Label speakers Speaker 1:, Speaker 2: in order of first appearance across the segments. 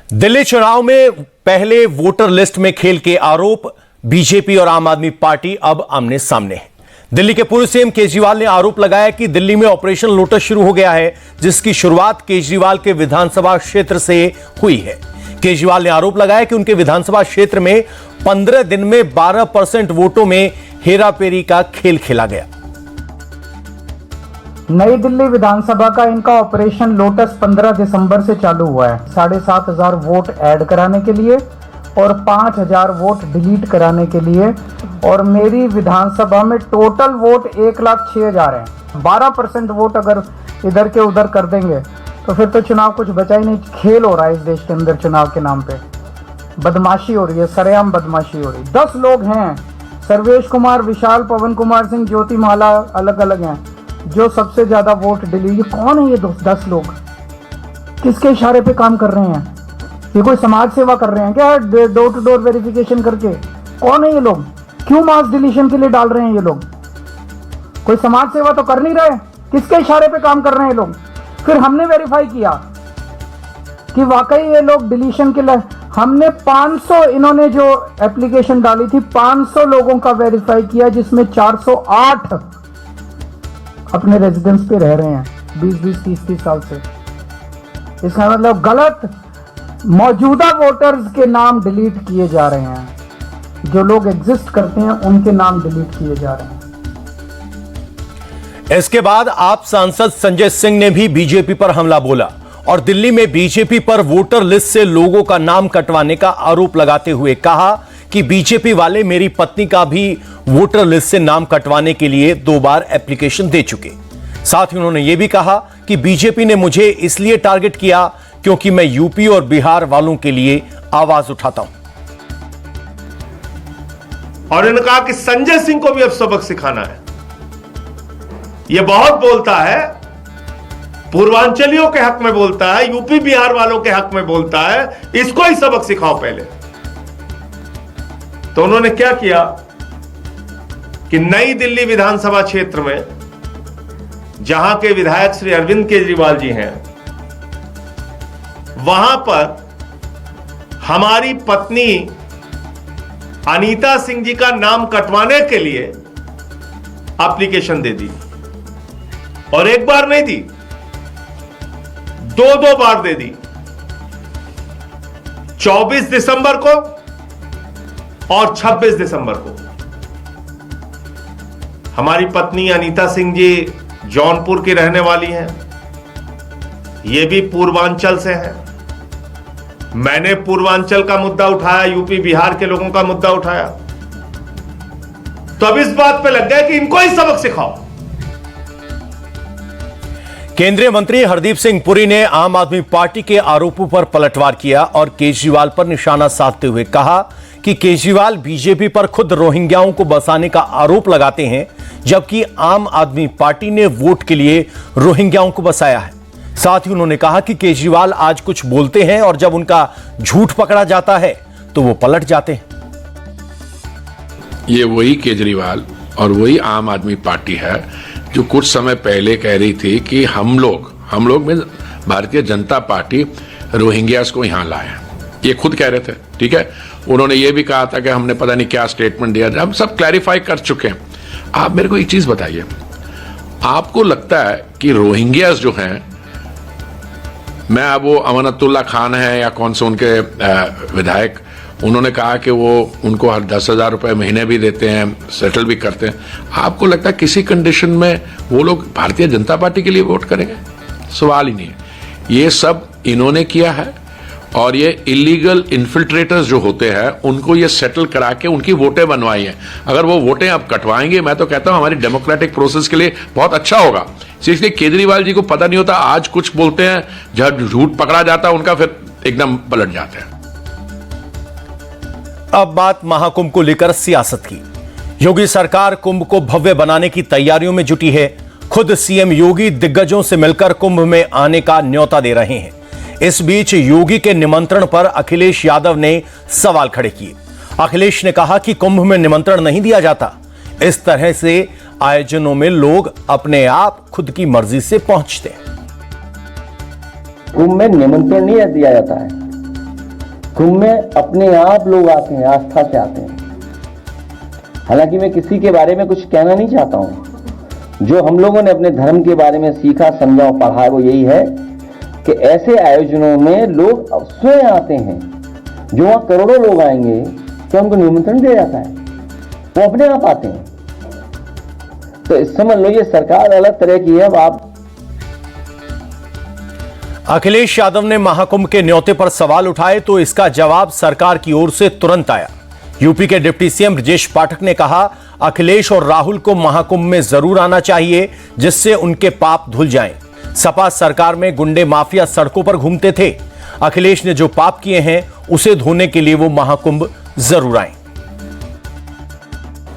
Speaker 1: दिल्ली चुनाव में पहले वोटर लिस्ट में खेल के आरोप, बीजेपी और आम आदमी पार्टी अब आमने सामने है। दिल्ली के पूर्व सीएम केजरीवाल ने आरोप लगाया कि दिल्ली में ऑपरेशन लोटस शुरू हो गया है, जिसकी शुरुआत केजरीवाल के विधानसभा क्षेत्र से हुई है। केजरीवाल ने आरोप लगाया कि उनके विधानसभा क्षेत्र में 15 दिन में 12% वोटों में हेराफेरी का खेल खेला गया।
Speaker 2: नई दिल्ली विधानसभा का इनका ऑपरेशन लोटस 15 दिसंबर से चालू हुआ है। 7,500 वोट ऐड कराने के लिए और 5,000 वोट डिलीट कराने के लिए, और मेरी विधानसभा में टोटल वोट 1,06,000 हैं। 12% वोट अगर इधर के उधर कर देंगे तो फिर तो चुनाव कुछ बचा ही नहीं। खेल हो रहा है इस देश के अंदर चुनाव के नाम पे, बदमाशी हो रही है, सरेआम बदमाशी हो रही है। 10 लोग हैं, सर्वेश कुमार, विशाल, पवन कुमार सिंह, ज्योति माला, अलग अलग हैं, जो सबसे ज्यादा वोट डिलीट। कौन है ये 10 लोग? किसके इशारे पे काम कर रहे हैं? ये कोई समाज सेवा कर रहे हैं क्या? डोर टू डोर वेरिफिकेशन करके? कौन है ये लोग? क्यों मास डिलीशन के लिए डाल रहे हैं ये लोग? कोई समाज सेवा तो कर नहीं रहे। किसके इशारे पे काम कर रहे हैं ये लोग? फिर हमने वेरीफाई किया कि वाकई ये लोग डिलीशन के लिए, हमने 500, इन्होंने जो एप्लीकेशन डाली थी 500 लोगों का वेरीफाई किया, जिसमें 408 अपने रेजिडेंस पे रह रहे हैं 20-20, 30-30 साल से। इसका मतलब गलत मौजूदा वोटर्स के नाम डिलीट किए जा रहे हैं। जो लोग एग्जिस्ट करते हैं उनके नाम डिलीट किए जा रहे हैं।
Speaker 1: इसके बाद आप सांसद संजय सिंह ने भी बीजेपी पर हमला बोला और दिल्ली में बीजेपी पर वोटर लिस्ट से लोगों का नाम कटवाने का आरोप लगाते हुए कहा कि बीजेपी वाले मेरी पत्नी का भी वोटर लिस्ट से नाम कटवाने के लिए 2 बार एप्लीकेशन दे चुके। साथ ही उन्होंने यह भी कहा कि बीजेपी ने मुझे इसलिए टारगेट किया क्योंकि मैं यूपी और बिहार वालों के लिए आवाज उठाता हूं।
Speaker 3: और इन्होंने कहा कि संजय सिंह को भी अब सबक सिखाना है। यह बहुत बोलता है, पूर्वांचलियों के हक में बोलता है, यूपी बिहार वालों के हक में बोलता है, इसको ही सबक सिखाओ पहले। तो उन्होंने क्या किया कि नई दिल्ली विधानसभा क्षेत्र में, जहां के विधायक श्री अरविंद केजरीवाल जी हैं, वहां पर हमारी पत्नी अनीता सिंह जी का नाम कटवाने के लिए एप्लीकेशन दे दी। और एक बार नहीं दी, 2 बार दे दी। 24 दिसंबर को और 26 दिसंबर को। हमारी पत्नी अनीता सिंह जी जौनपुर की रहने वाली हैं। ये भी पूर्वांचल से हैं। मैंने पूर्वांचल का मुद्दा उठाया, यूपी बिहार के लोगों का मुद्दा उठाया। तो अब इस बात पे लग गया कि इनको ही सबक सिखाओ।
Speaker 1: केंद्रीय मंत्री हरदीप सिंह पुरी ने आम आदमी पार्टी के आरोपों पर पलटवार किया और केजरीवाल पर निशाना साधते हुए कहा कि केजरीवाल बीजेपी पर खुद रोहिंग्याओं को बसाने का आरोप लगाते हैं, जबकि आम आदमी पार्टी ने वोट के लिए रोहिंग्याओं को बसाया है। साथ ही उन्होंने कहा कि केजरीवाल आज कुछ बोलते हैं और जब उनका झूठ पकड़ा जाता है तो वो पलट जाते हैं।
Speaker 4: ये वही केजरीवाल और वही आम आदमी पार्टी है जो कुछ समय पहले कह रही थी कि हम लोग में भारतीय जनता पार्टी रोहिंग्यास को यहां लाए। ये खुद कह रहे थे, ठीक है। उन्होंने ये भी कहा था कि हमने पता नहीं क्या स्टेटमेंट दिया, हम सब क्लैरिफाई कर चुके हैं। आप मेरे को एक चीज बताइए, आपको लगता है कि रोहिंग्यास जो हैं, मैं अब वो अमानतुल्लाह खान है या कौन से उनके विधायक, उन्होंने कहा कि वो उनको हर 10,000 रुपए महीने भी देते हैं, सेटल भी करते हैं। आपको लगता है किसी कंडीशन में वो लोग भारतीय जनता पार्टी के लिए वोट करेंगे? सवाल ही नहीं है। ये सब इन्होंने किया है और ये इलीगल इन्फिल्ट्रेटर्स जो होते हैं उनको ये सेटल करा के उनकी वोटें बनवाई हैं। अगर वो वोटें अब कटवाएंगे, मैं तो कहता हूं हमारी डेमोक्रेटिक प्रोसेस के लिए बहुत अच्छा होगा। इसलिए केजरीवाल जी को पता नहीं होता, आज कुछ बोलते हैं, जब झूठ पकड़ा जाता है उनका फिर एकदम पलट जाते हैं।
Speaker 1: अब बात महाकुंभ को लेकर सियासत की। योगी सरकार कुंभ को भव्य बनाने की तैयारियों में जुटी है। खुद सीएम योगी दिग्गजों से मिलकर कुंभ में आने का न्योता दे रहे हैं। इस बीच योगी के निमंत्रण पर अखिलेश यादव ने सवाल खड़े किए। अखिलेश ने कहा कि कुंभ में निमंत्रण नहीं दिया जाता। इस तरह से आयोजनों में लोग अपने आप खुद की मर्जी से पहुंचते हैं।
Speaker 5: कुंभ में निमंत्रण नहीं दिया जाता है। कुंभ में अपने आप लोग आते हैं, आस्था से आते हैं। हालांकि मैं किसी के बारे में कुछ कहना नहीं चाहता हूं। जो हम लोगों ने अपने धर्म के बारे में सीखा, समझा और पढ़ा है वो यही है कि ऐसे आयोजनों में लोग स्वयं आते हैं। जो वहां करोड़ों लोग आएंगे तो उनको निमंत्रण दिया जाता है, वो अपने आप आते हैं। तो समझ लो ये सरकार अलग तरह की है। अब आप
Speaker 1: अखिलेश यादव ने महाकुंभ के न्योते पर सवाल उठाए तो इसका जवाब सरकार की ओर से तुरंत आया। यूपी के डिप्टी सीएम ब्रजेश पाठक ने कहा, अखिलेश और राहुल को महाकुंभ में जरूर आना चाहिए जिससे उनके पाप धुल जाएं। सपा सरकार में गुंडे माफिया सड़कों पर घूमते थे। अखिलेश ने जो पाप किए हैं उसे धोने के लिए वो महाकुंभ जरूर आए।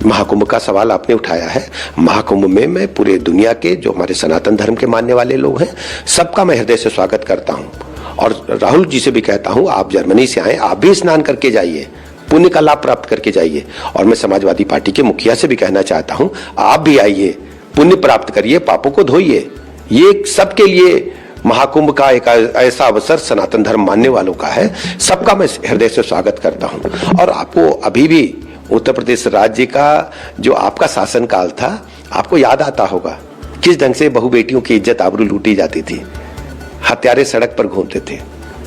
Speaker 6: महाकुंभ का सवाल आपने उठाया है। महाकुंभ में मैं पूरे दुनिया के जो हमारे सनातन धर्म के मानने वाले लोग हैं सबका मैं हृदय से स्वागत करता हूं। और राहुल जी से भी कहता हूं, आप जर्मनी से आए, आप भी स्नान करके जाइए, पुण्य का लाभ प्राप्त करके जाइए। और मैं समाजवादी पार्टी के मुखिया से भी कहना चाहता हूं, आप भी आइए, पुण्य प्राप्त करिए, पापों को धोइए। ये सबके लिए महाकुंभ का एक ऐसा अवसर सनातन धर्म मानने वालों का है। सबका मैं हृदय से स्वागत करता हूं। और आपको अभी भी उत्तर प्रदेश राज्य का जो आपका शासन काल था, आपको याद आता होगा किस ढंग से बहु बेटियों की इज्जत आबरू लूटी जाती थी। हत्यारे सड़क पर घूमते थे,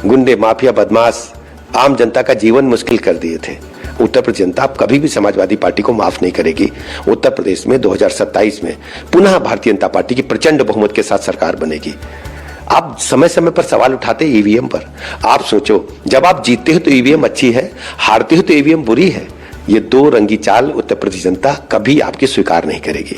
Speaker 6: गुंडे माफिया बदमाश आम जनता का जीवन मुश्किल कर दिए थे। उत्तर प्रदेश जनता अब कभी भी समाजवादी पार्टी को माफ नहीं करेगी। उत्तर प्रदेश में 2027 में पुनः भारतीय जनता पार्टी की प्रचंड बहुमत के साथ सरकार बनेगी। आप समय समय पर सवाल उठाते ईवीएम पर। आप सोचो, जब आप जीतते हो तो ईवीएम अच्छी है, हारते हो तो ईवीएम बुरी है। ये दो रंगी चाल उत्तर प्रदेश जनता कभी आपकी स्वीकार नहीं करेगी।